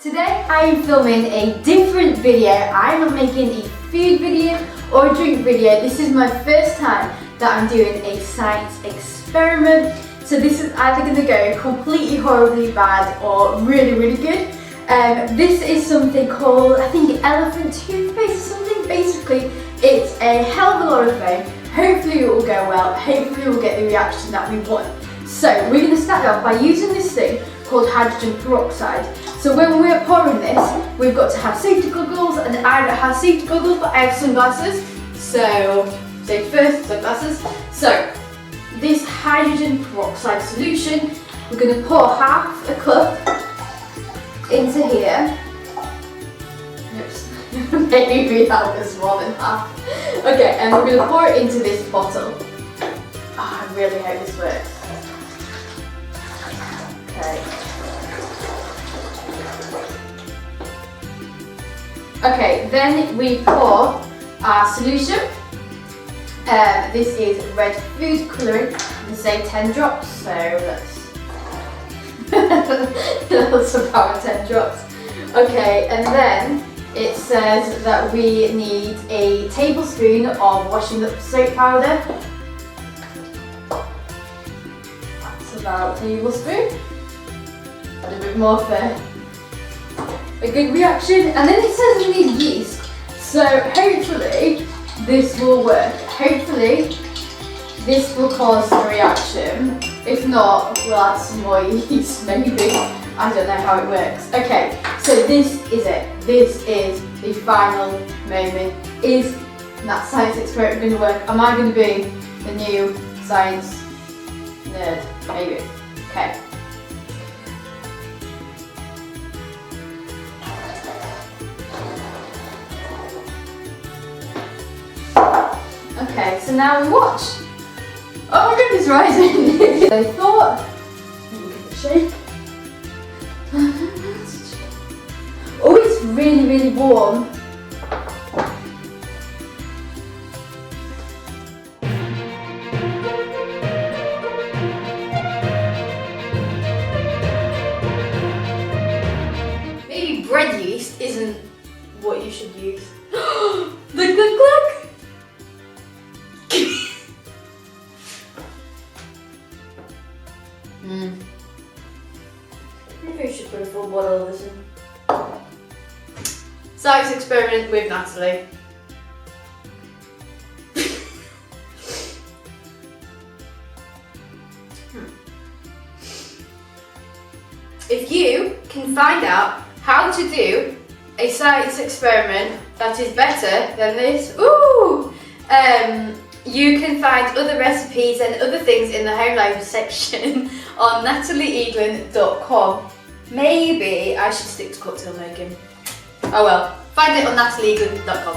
Today I am filming a different video. I'm not making a food video or a drink video. This is my first time that I'm doing a science experiment. So this is either going to go completely horribly bad or really, really good. This is something called, I think, Elephant Toothpaste or something. Basically, it's a hell of a lot of foam. Hopefully it will go well. Hopefully we'll get the reaction that we want. So we're going to start off by using this thing called hydrogen peroxide. So when we're pouring this, we've got to have safety goggles, and I don't have safety goggles, but I have sunglasses. So safety first, sunglasses. So this hydrogen peroxide solution, we're going to pour half a cup into here. Oops, maybe that was more than half. Okay, and we're going to pour it into this bottle. Oh, I really hope this works. Okay. Okay, then we pour our solution. This is red food colouring. Let's say 10 drops, so that's about 10 drops. Okay, and then it says that we need a tablespoon of washing up soap powder. That's about a tablespoon. Add a bit more for a good reaction. And then it says we need yeast. So hopefully this will work. Hopefully this will cause a reaction. If not, we'll add some more yeast maybe. I don't know how it works. Okay, so this is it. This is the final moment. Is that science experiment going to work? Am I going to be the new science nerd? Maybe. Okay. Okay, so now we watch. Oh my goodness, rising! I thought, let me give it a shake. Oh, it's really, really warm. Maybe bread yeast isn't what you should use. Look, look, look! Maybe we should put a full bottle of this in. Science experiment with Natalie. If you can find out how to do a science experiment that is better than this, you can find other recipes and other things in the home life section on natalieeaglen.com. Maybe I should stick to cocktail making. Oh well, find it on natalieeaglen.com.